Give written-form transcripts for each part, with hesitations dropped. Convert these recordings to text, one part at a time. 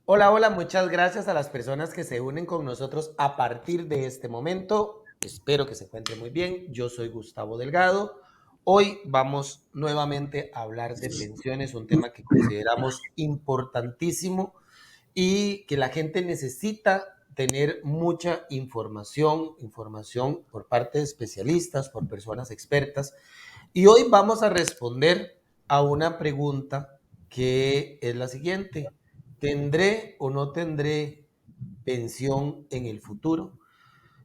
Hola, hola, muchas gracias a las personas que se unen con nosotros a partir de este momento. Espero que se encuentren muy bien. Yo soy Gustavo Delgado. Hoy vamos nuevamente a hablar de pensiones, un tema que consideramos importantísimo y que la gente necesita tener mucha información por parte de especialistas, por personas expertas. Y hoy vamos a responder a una pregunta que es la siguiente. ¿Tendré o no tendré pensión en el futuro?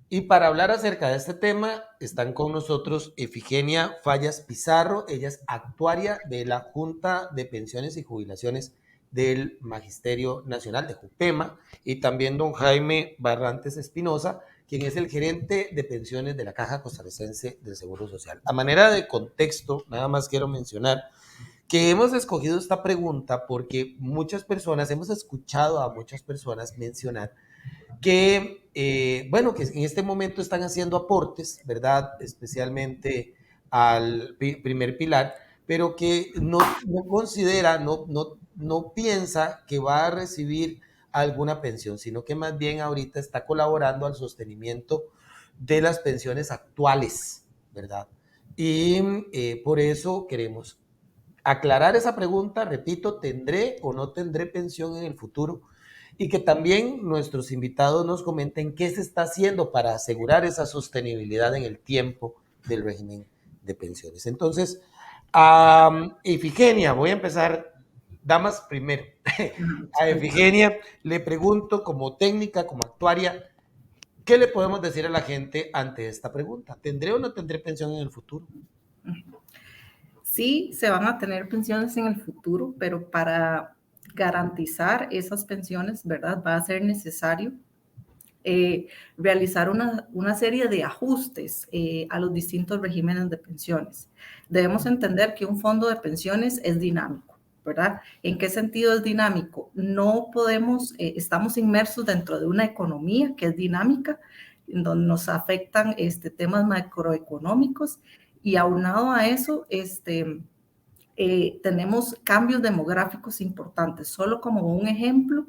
Y para hablar acerca de este tema, están con nosotros Efigenia Fallas Pizarro. Ella es actuaria de la Junta de Pensiones y Jubilaciones del Magisterio Nacional de JUPEMA, y también don Jaime Barrantes Espinosa, quien es el gerente de pensiones de la Caja Costarricense del Seguro Social. A manera de contexto, nada más quiero mencionar que hemos escogido esta pregunta porque muchas personas, hemos escuchado a muchas personas mencionar que, bueno, que en este momento están haciendo aportes, ¿verdad? Especialmente al primer pilar, pero que no considera, no piensa que va a recibir alguna pensión, sino que más bien ahorita está colaborando al sostenimiento de las pensiones actuales, ¿verdad? Y por eso queremos aclarar esa pregunta, repito, ¿tendré o no tendré pensión en el futuro? Y que también nuestros invitados nos comenten qué se está haciendo para asegurar esa sostenibilidad en el tiempo del régimen de pensiones. Entonces, Efigenia, voy a empezar, damas primero. A Efigenia le pregunto como técnica, como actuaria, ¿qué le podemos decir a la gente ante esta pregunta? ¿Tendré o no tendré pensión en el futuro? Sí, se van a tener pensiones en el futuro, pero para garantizar esas pensiones, ¿verdad? Va a ser necesario realizar una serie de ajustes a los distintos regímenes de pensiones. Debemos entender que un fondo de pensiones es dinámico, ¿verdad? ¿En qué sentido es dinámico? No podemos, estamos inmersos dentro de una economía que es dinámica, en donde nos afectan temas macroeconómicos y aunado a eso, tenemos cambios demográficos importantes. Solo como un ejemplo,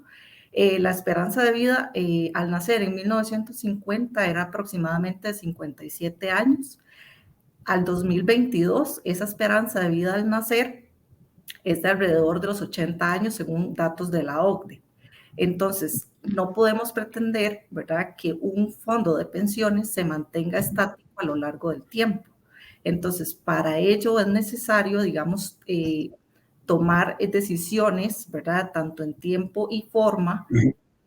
la esperanza de vida al nacer en 1950 era aproximadamente de 57 años. Al 2022, esa esperanza de vida al nacer es de alrededor de los 80 años según datos de la OCDE. Entonces, no podemos pretender, ¿verdad?, que un fondo de pensiones se mantenga estático a lo largo del tiempo. Entonces, para ello es necesario, digamos, tomar decisiones, ¿verdad?, tanto en tiempo y forma,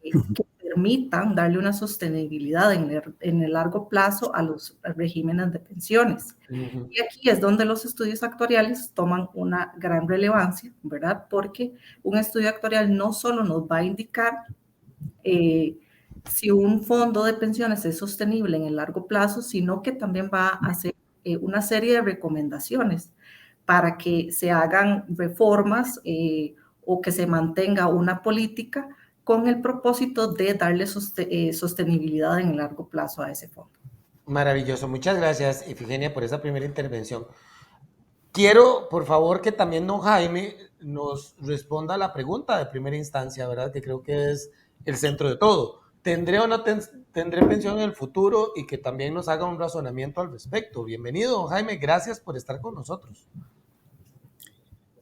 que permitan darle una sostenibilidad en el largo plazo a los regímenes de pensiones. Uh -huh. Y aquí es donde los estudios actuariales toman una gran relevancia, ¿verdad? Porque un estudio actuarial no solo nos va a indicar si un fondo de pensiones es sostenible en el largo plazo, sino que también va a hacer una serie de recomendaciones para que se hagan reformas o que se mantenga una política con el propósito de darle sostenibilidad en el largo plazo a ese fondo. Maravilloso, muchas gracias, Efigenia, por esa primera intervención. Quiero, por favor, que también don Jaime nos responda a la pregunta de primera instancia, ¿verdad? Que creo que es el centro de todo. ¿Tendré o no tendré pensión en el futuro? Y que también nos haga un razonamiento al respecto. Bienvenido, don Jaime, gracias por estar con nosotros.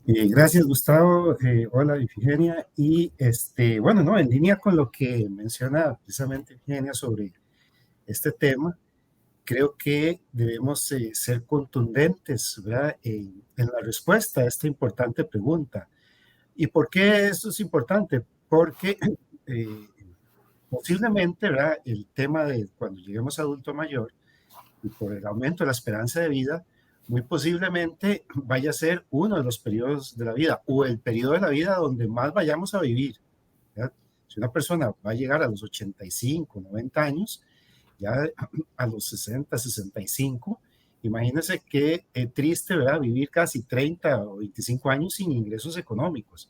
Gracias, Gustavo. Hola, Ifigenia. Y bueno, no, en línea con lo que menciona precisamente Ifigenia sobre este tema, creo que debemos ser contundentes, ¿verdad? En la respuesta a esta importante pregunta. ¿Y por qué esto es importante? Porque eh, posiblemente, ¿verdad? El tema de cuando lleguemos a adulto mayor y por el aumento de la esperanza de vida, muy posiblemente vaya a ser uno de los periodos de la vida o el periodo de la vida donde más vayamos a vivir, ¿verdad? Si una persona va a llegar a los 85, 90 años, ya a los 60, 65, imagínense qué triste, ¿verdad? Vivir casi 30 o 25 años sin ingresos económicos.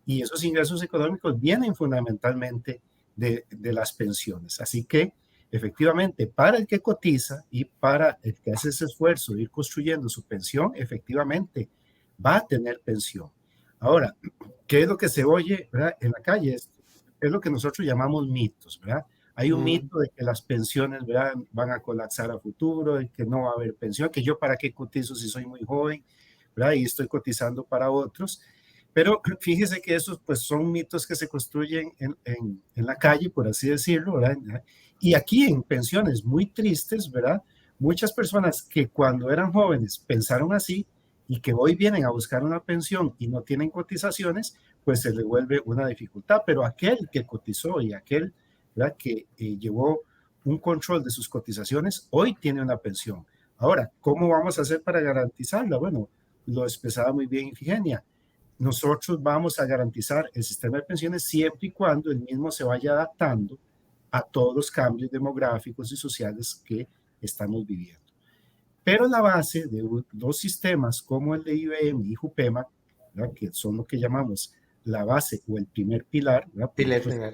Y esos ingresos económicos vienen fundamentalmente de las pensiones. Así que efectivamente, para el que cotiza y para el que hace ese esfuerzo de ir construyendo su pensión, efectivamente va a tener pensión. Ahora, ¿qué es lo que se oye, ¿verdad?, en la calle? es lo que nosotros llamamos mitos, ¿verdad? Hay un mito de que las pensiones, ¿verdad?, van a colapsar a futuro, de que no va a haber pensión, que yo para qué cotizo si soy muy joven, ¿verdad? Y estoy cotizando para otros. Pero fíjese que esos pues son mitos que se construyen en la calle, por así decirlo, ¿verdad? Y aquí en pensiones muy tristes, ¿verdad? Muchas personas que cuando eran jóvenes pensaron así y que hoy vienen a buscar una pensión y no tienen cotizaciones, pues se le vuelve una dificultad. Pero aquel que cotizó y aquel, ¿verdad?, que llevó un control de sus cotizaciones, hoy tiene una pensión. Ahora, ¿cómo vamos a hacer para garantizarla? Bueno, lo expresaba muy bien Ifigenia. Nosotros vamos a garantizar el sistema de pensiones siempre y cuando el mismo se vaya adaptando a todos los cambios demográficos y sociales que estamos viviendo. Pero la base de dos sistemas como el de IBM y JUPEMA, ¿verdad?, que son lo que llamamos la base o el primer pilar,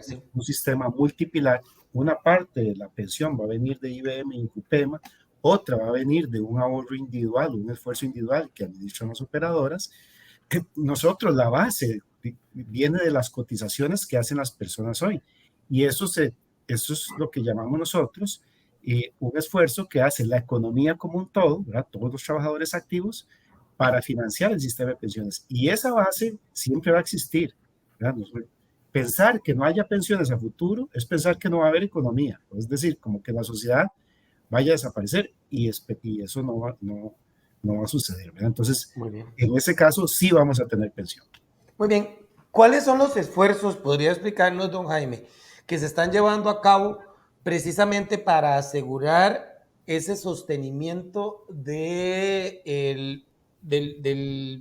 Sí. un sistema multipilar, una parte de la pensión va a venir de IBM y JUPEMA, otra va a venir de un ahorro individual, un esfuerzo individual que administran las operadoras. Nosotros, la base viene de las cotizaciones que hacen las personas hoy. Y eso es lo que llamamos nosotros un esfuerzo que hace la economía como un todo, ¿verdad?, todos los trabajadores activos, para financiar el sistema de pensiones. Y esa base siempre va a existir, ¿verdad? Pensar que no haya pensiones a futuro es pensar que no va a haber economía. Es decir, como que la sociedad vaya a desaparecer y eso no va a suceder, ¿verdad? Entonces, en ese caso sí vamos a tener pensión. Muy bien. ¿Cuáles son los esfuerzos, podría explicarnos, don Jaime, que se están llevando a cabo precisamente para asegurar ese sostenimiento del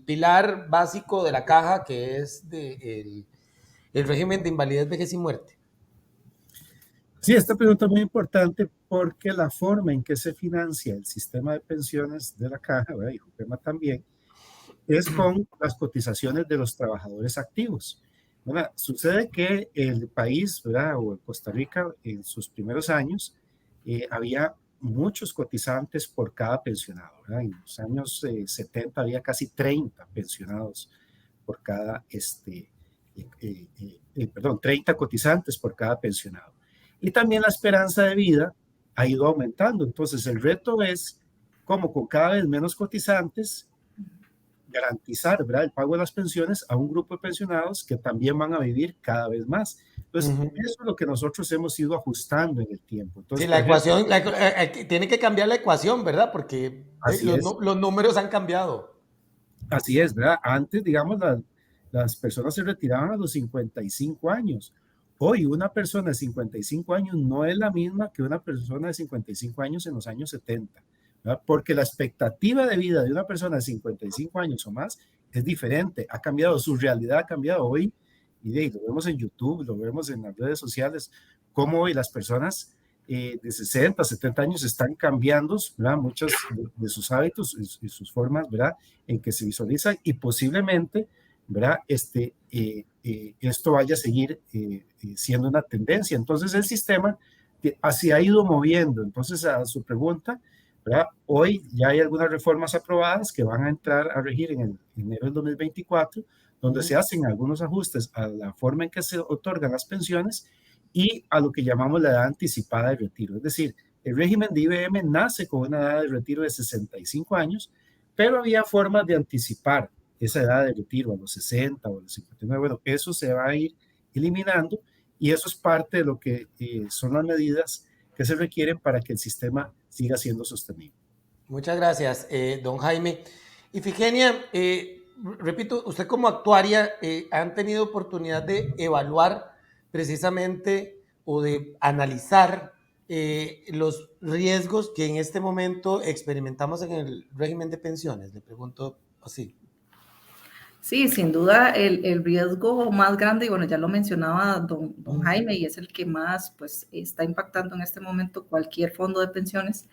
pilar básico de la caja, que es el régimen de invalidez, vejez y muerte? Sí, esta pregunta es muy importante porque la forma en que se financia el sistema de pensiones de la caja, ¿verdad?, y JUPEMA también, es con las cotizaciones de los trabajadores activos. ¿Verdad? Sucede que el país, ¿verdad?, o Costa Rica, en sus primeros años, había muchos cotizantes por cada pensionado, ¿verdad? En los años 70 había casi 30 pensionados por cada, 30 cotizantes por cada pensionado. Y también la esperanza de vida ha ido aumentando. Entonces, el reto es, como con cada vez menos cotizantes, garantizar, ¿verdad?, el pago de las pensiones a un grupo de pensionados que también van a vivir cada vez más. Entonces, eso es lo que nosotros hemos ido ajustando en el tiempo. Entonces, sí, la ecuación, tiene que cambiar la ecuación, ¿verdad? Porque los números han cambiado. Así es, ¿verdad? Antes, digamos, las personas se retiraban a los 55 años. Hoy, una persona de 55 años no es la misma que una persona de 55 años en los años 70. ¿Verdad? Porque la expectativa de vida de una persona de 55 años o más es diferente, ha cambiado, su realidad ha cambiado hoy, y lo vemos en YouTube, lo vemos en las redes sociales, cómo hoy las personas de 60, 70 años están cambiando, ¿verdad?, muchos de sus hábitos y sus formas, ¿verdad?, en que se visualizan, y posiblemente, ¿verdad?, esto vaya a seguir siendo una tendencia. Entonces el sistema así ha ido moviendo. Entonces, a su pregunta, ¿verdad?, hoy ya hay algunas reformas aprobadas que van a entrar a regir en enero del 2024, donde se hacen algunos ajustes a la forma en que se otorgan las pensiones y a lo que llamamos la edad anticipada de retiro. Es decir, el régimen de IBM nace con una edad de retiro de 65 años, pero había formas de anticipar esa edad de retiro a los 60 o a los 59. Bueno, eso se va a ir eliminando y eso es parte de lo que son las medidas que se requieren para que el sistema siga siendo sostenible. Muchas gracias, don Jaime. Ifigenia, repito, usted como actuaria han tenido oportunidad de evaluar precisamente o de analizar los riesgos que en este momento experimentamos en el régimen de pensiones. Le pregunto así. Sí, sin duda el riesgo más grande, y bueno, ya lo mencionaba don Jaime, y es el que más pues está impactando en este momento cualquier fondo de pensiones,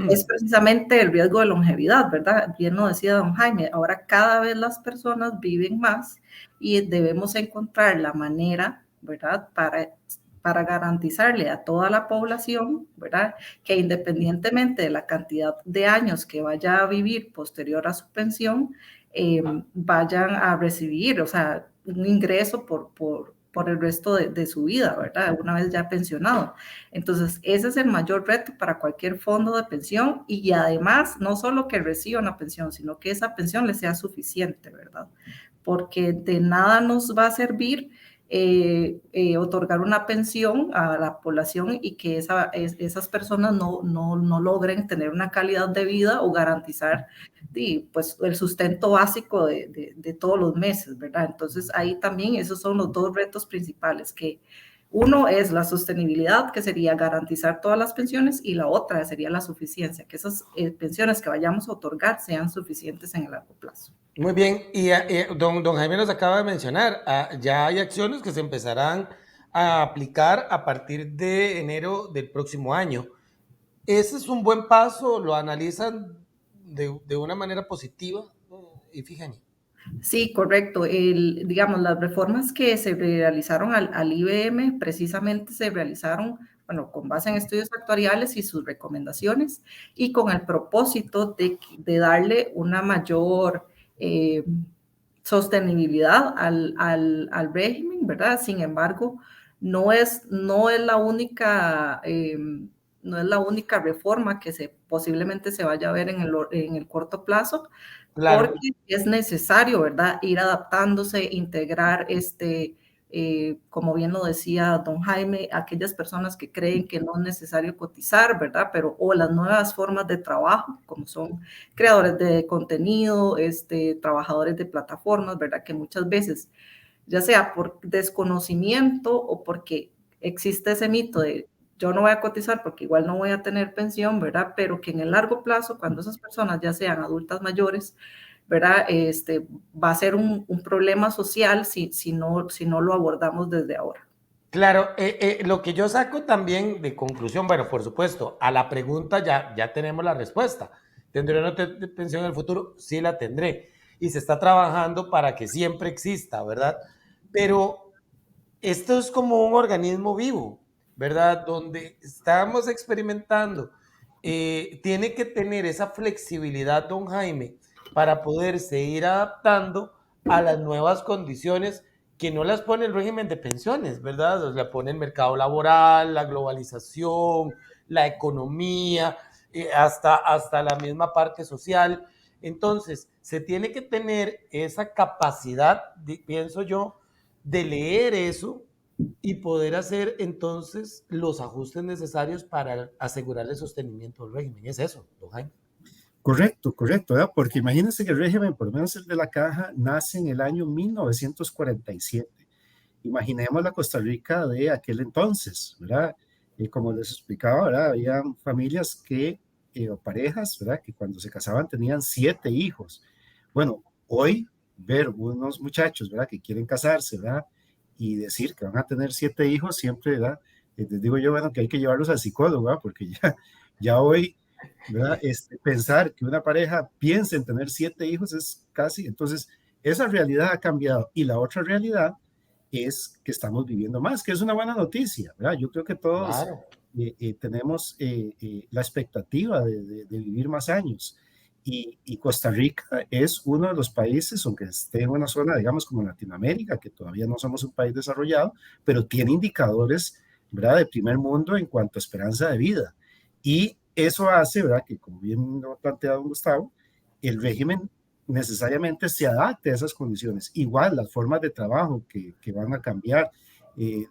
es precisamente el riesgo de longevidad, ¿verdad? Bien lo decía don Jaime, ahora cada vez las personas viven más y debemos encontrar la manera, ¿verdad?, para garantizarle a toda la población, ¿verdad?, que independientemente de la cantidad de años que vaya a vivir posterior a su pensión, vayan a recibir, o sea, un ingreso por el resto de su vida, ¿verdad? Una vez ya pensionado. Entonces, ese es el mayor reto para cualquier fondo de pensión y además, no solo que reciba una pensión, sino que esa pensión le sea suficiente, ¿verdad? Porque de nada nos va a servir otorgar una pensión a la población y que esas personas no logren tener una calidad de vida o garantizar pues, el sustento básico de todos los meses, ¿verdad? Entonces ahí también esos son los dos retos principales, que uno es la sostenibilidad, que sería garantizar todas las pensiones, y la otra sería la suficiencia, que esas pensiones que vayamos a otorgar sean suficientes en el largo plazo. Muy bien, y don Jaime nos acaba de mencionar, ya hay acciones que se empezarán a aplicar a partir de enero del próximo año. ¿Ese es un buen paso? ¿Lo analizan de una manera positiva? Y fíjense. Sí, correcto. Digamos, las reformas que se realizaron al IBM precisamente se realizaron, bueno, con base en estudios actuariales y sus recomendaciones y con el propósito de darle una mayor sostenibilidad al régimen, ¿verdad? Sin embargo, no es la única... no es la única reforma que posiblemente se vaya a ver en el corto plazo, Claro. porque es necesario, ¿verdad? Ir adaptándose, integrar como bien lo decía don Jaime, aquellas personas que creen que no es necesario cotizar, ¿verdad? Pero, o las nuevas formas de trabajo, como son creadores de contenido, trabajadores de plataformas, ¿verdad? Que muchas veces, ya sea por desconocimiento o porque existe ese mito de yo no voy a cotizar porque igual no voy a tener pensión, ¿verdad? Pero que en el largo plazo, cuando esas personas ya sean adultas mayores, ¿verdad? Va a ser un problema social si no lo abordamos desde ahora. Claro, lo que yo saco también de conclusión, bueno, por supuesto, a la pregunta ya tenemos la respuesta. ¿Tendré una pensión en el futuro? Sí la tendré. Y se está trabajando para que siempre exista, ¿verdad? Pero esto es como un organismo vivo, ¿verdad? Donde estamos experimentando. Tiene que tener esa flexibilidad, don Jaime, para poderse ir adaptando a las nuevas condiciones que no las pone el régimen de pensiones, ¿verdad? La pone el mercado laboral, la globalización, la economía, hasta la misma parte social. Entonces, se tiene que tener esa capacidad, pienso yo, de leer eso y poder hacer entonces los ajustes necesarios para asegurar el sostenimiento del régimen. Es eso, don Jaime. Correcto, correcto, ¿verdad? Porque imagínense que el régimen, por lo menos el de la Caja, nace en el año 1947. Imaginemos la Costa Rica de aquel entonces, ¿verdad? Y como les explicaba, ¿verdad? Había familias o parejas, ¿verdad? Que cuando se casaban tenían 7 hijos. Bueno, hoy ver unos muchachos, ¿verdad? Que quieren casarse, ¿verdad? Y decir que van a tener 7 hijos, siempre, ¿verdad? Les digo yo, bueno, que hay que llevarlos al psicólogo, ¿verdad? Porque ya hoy, ¿verdad? Pensar que una pareja piense en tener 7 hijos es casi, entonces, esa realidad ha cambiado. Y la otra realidad es que estamos viviendo más, que es una buena noticia, ¿verdad? Yo creo que todos Claro. tenemos la expectativa de vivir más años. Y Costa Rica es uno de los países, aunque esté en una zona, digamos, como Latinoamérica, que todavía no somos un país desarrollado, pero tiene indicadores, ¿verdad?, de primer mundo en cuanto a esperanza de vida. Y eso hace, ¿verdad?, que como bien lo ha planteado Gustavo, el régimen necesariamente se adapte a esas condiciones. Igual las formas de trabajo que van a cambiar,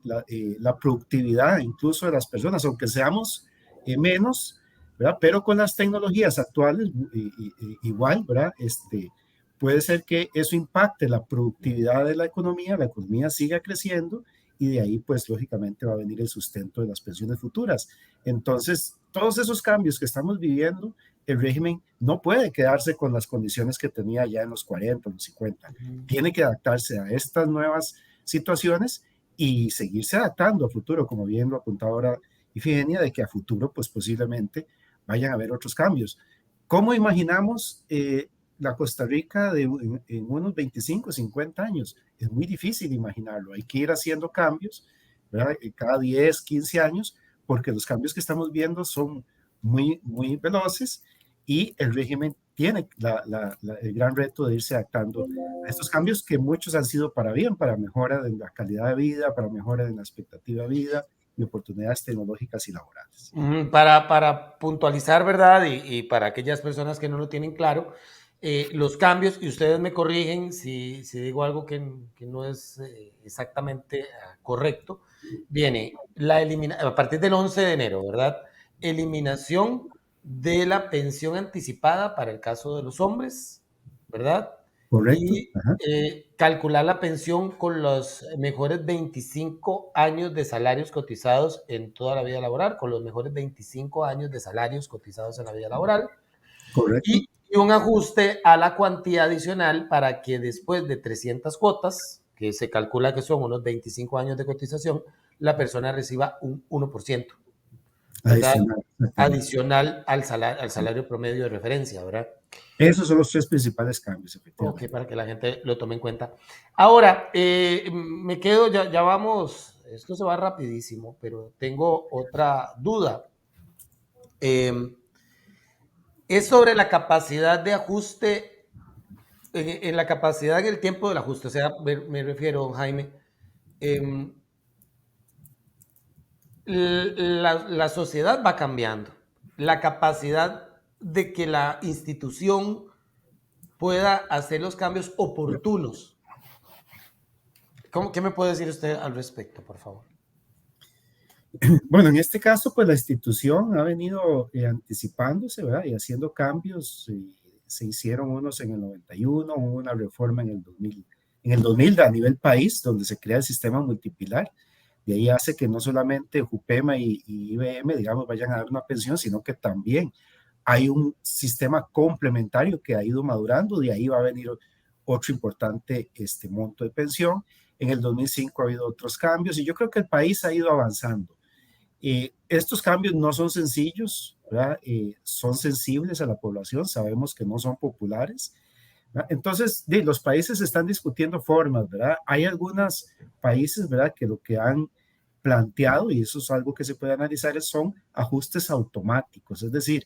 la productividad incluso de las personas, aunque seamos menos, ¿verdad? Pero con las tecnologías actuales, igual, ¿verdad? Puede ser que eso impacte la productividad de la economía siga creciendo y de ahí, pues, lógicamente va a venir el sustento de las pensiones futuras. Entonces, todos esos cambios que estamos viviendo, el régimen no puede quedarse con las condiciones que tenía ya en los 40, los 50. Tiene que adaptarse a estas nuevas situaciones y seguirse adaptando a futuro, como bien lo apuntaba ahora Ifigenia, de que a futuro, pues posiblemente vayan a haber otros cambios. ¿Cómo imaginamos la Costa Rica en unos 25, 50 años? Es muy difícil imaginarlo. Hay que ir haciendo cambios, ¿verdad? Cada 10, 15 años, porque los cambios que estamos viendo son muy, muy veloces y el régimen tiene el gran reto de irse adaptando a estos cambios que muchos han sido para bien, para mejora de la calidad de vida, para mejora de la expectativa de vida y oportunidades tecnológicas y laborales. Para puntualizar, ¿verdad? Y para aquellas personas que no lo tienen claro, los cambios, y ustedes me corrigen si digo algo que no es exactamente correcto, viene a partir del 11 de enero, ¿verdad? Eliminación de la pensión anticipada para el caso de los hombres, ¿verdad? ¿Correcto? Y Ajá. calcular la pensión con los mejores 25 años de salarios cotizados en toda la vida laboral, con los mejores 25 años de salarios cotizados en la vida laboral, Correcto. y un ajuste a la cuantía adicional para que después de 300 cuotas, que se calcula que son unos 25 años de cotización, la persona reciba un 1%, ¿verdad? Adicional, exactamente. Adicional al salario promedio de referencia, ¿verdad? Esos son los tres principales cambios, Ok, efectivamente. para que la gente lo tome en cuenta. Ahora, me quedo, ya vamos, esto se va rapidísimo, pero tengo otra duda. Eh, es sobre la capacidad de ajuste, en la capacidad en el tiempo del ajuste. O sea, me refiero, don Jaime, eh, la sociedad va cambiando. La capacidad de que la institución pueda hacer los cambios oportunos. ¿Qué me puede decir usted al respecto, por favor? Bueno, en este caso, pues la institución ha venido anticipándose, ¿verdad? Y haciendo cambios. Se hicieron unos en el 91, hubo una reforma en el 2000 a nivel país, donde se crea el sistema multipilar. De ahí hace que no solamente Jupema y IBM, digamos, vayan a dar una pensión, sino que también hay un sistema complementario que ha ido madurando. De ahí va a venir otro importante monto de pensión. En el 2005 ha habido otros cambios y yo creo que el país ha ido avanzando. Estos cambios no son sencillos, ¿verdad? Son sensibles a la población, sabemos que no son populares, ¿verdad? Entonces, los países están discutiendo formas, ¿verdad? Hay algunos países, ¿verdad?, que lo que han planteado, y eso es algo que se puede analizar, son ajustes automáticos, es decir,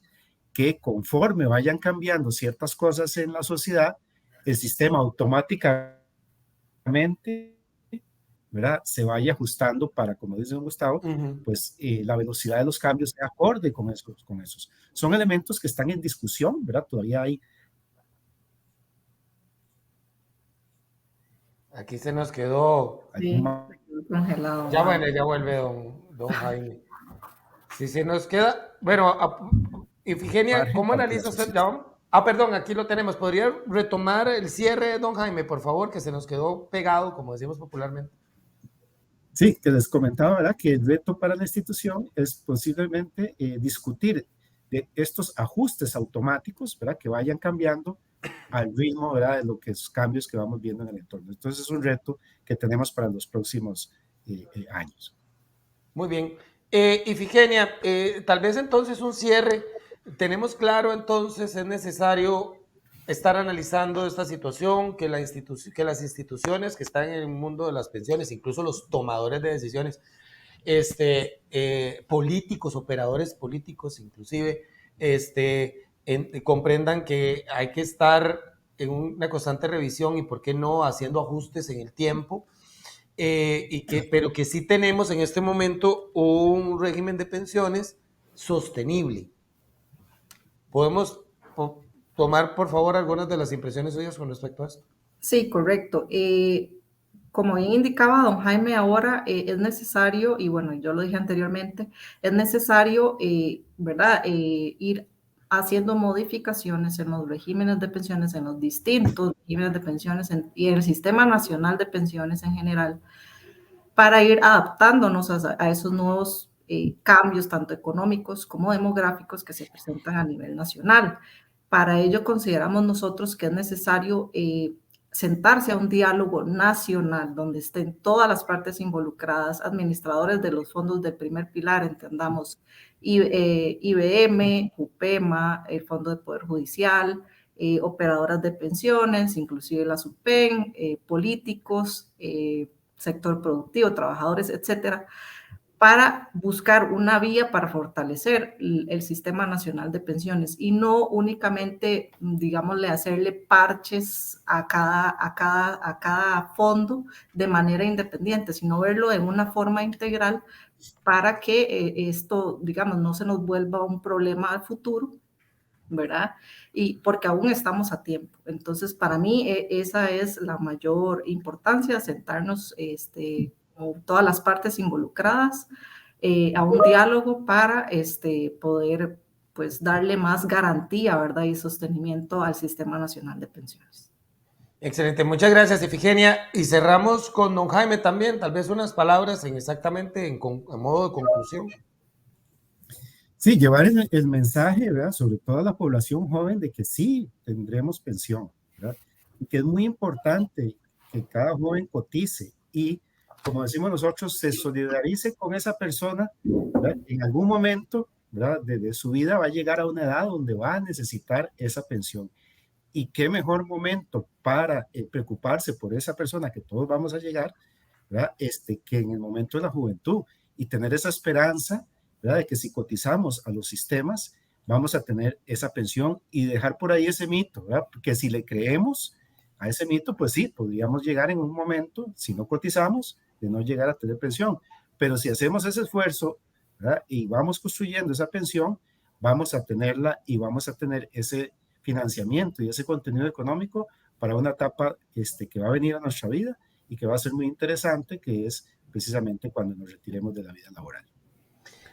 que conforme vayan cambiando ciertas cosas en la sociedad, el sistema automáticamente, ¿verdad?, se vaya ajustando para, como dice don Gustavo, Ujú. pues la velocidad de los cambios sea acorde con esos. Son elementos que están en discusión, ¿verdad? Todavía hay Aquí se nos quedó, algún Sí, se quedó congelado, ya Juan. bueno, ya vuelve don Jaime. Si se nos queda, bueno, Ifigenia, margen ¿cómo para que la analiza usted? sociedad. Perdón, aquí lo tenemos. ¿Podría retomar el cierre, don Jaime, por favor, que se nos quedó pegado, como decimos popularmente? Sí, que les comentaba, ¿verdad?, que el reto para la institución es posiblemente discutir de estos ajustes automáticos, ¿verdad?, que vayan cambiando al ritmo, ¿verdad?, de lo que es cambios que vamos viendo en el entorno. Entonces es un reto que tenemos para los próximos años. Muy bien. Ifigenia, tal vez entonces un cierre. Tenemos claro entonces es necesario estar analizando esta situación, que que las instituciones que están en el mundo de las pensiones, incluso los tomadores de decisiones, políticos, operadores políticos inclusive, comprendan que hay que estar en una constante revisión y por qué no haciendo ajustes en el tiempo, pero que sí tenemos en este momento un régimen de pensiones sostenible. ¿Podemos tomar, por favor, algunas de las impresiones suyas con respecto a esto? Sí, correcto. Como bien indicaba don Jaime, ahora es necesario, y bueno, yo lo dije anteriormente, es necesario, ¿verdad?, ir haciendo modificaciones en los regímenes de pensiones, en los distintos regímenes de pensiones y en el Sistema Nacional de Pensiones en general, para ir adaptándonos a esos nuevos cambios, tanto económicos como demográficos, que se presentan a nivel nacional. Para ello consideramos nosotros que es necesario sentarse a un diálogo nacional donde estén todas las partes involucradas, administradores de los fondos del primer pilar, entendamos IBM, Jupema, el Fondo de Poder Judicial, operadoras de pensiones, inclusive la SUPEN, políticos, sector productivo, trabajadores, etcétera, para buscar una vía para fortalecer el Sistema Nacional de Pensiones y no únicamente, digámosle, hacerle parches a cada fondo de manera independiente, sino verlo en una forma integral para que esto, digamos, no se nos vuelva un problema al futuro, ¿verdad? Y porque aún estamos a tiempo. Entonces, para mí, esa es la mayor importancia, sentarnos con todas las partes involucradas a un diálogo para poder pues darle más garantía, ¿verdad? Y sostenimiento al Sistema Nacional de Pensiones. Excelente, muchas gracias, Ifigenia. Y cerramos con don Jaime también, tal vez unas palabras exactamente en modo de conclusión. Sí, llevar el mensaje, ¿verdad? Sobre todo a la población joven de que sí tendremos pensión, ¿verdad? Y que es muy importante que cada joven cotice y, como decimos nosotros, se solidarice con esa persona, ¿verdad? En algún momento, ¿verdad? De su vida va a llegar a una edad donde va a necesitar esa pensión. Y qué mejor momento para preocuparse por esa persona que todos vamos a llegar, ¿verdad? Que en el momento de la juventud y tener esa esperanza, ¿verdad? De que si cotizamos a los sistemas, vamos a tener esa pensión y dejar por ahí ese mito, ¿verdad? Porque si le creemos a ese mito, pues sí, podríamos llegar en un momento, si no cotizamos, de no llegar a tener pensión. Pero si hacemos ese esfuerzo, ¿verdad? Y vamos construyendo esa pensión, vamos a tenerla y vamos a tener ese financiamiento y ese contenido económico para una etapa que va a venir a nuestra vida y que va a ser muy interesante, que es precisamente cuando nos retiremos de la vida laboral.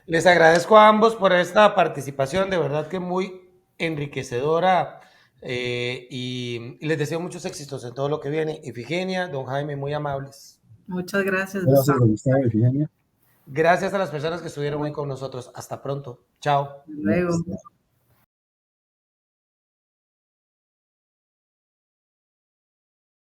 Les agradezco a ambos por esta participación, de verdad que muy enriquecedora y les deseo muchos éxitos en todo lo que viene. Ifigenia, don Jaime, muy amables. Muchas gracias, Gracias, Gustavo. Gustavo, Virginia. Gracias a las personas que estuvieron hoy con nosotros. Hasta pronto. Chao. Hasta luego.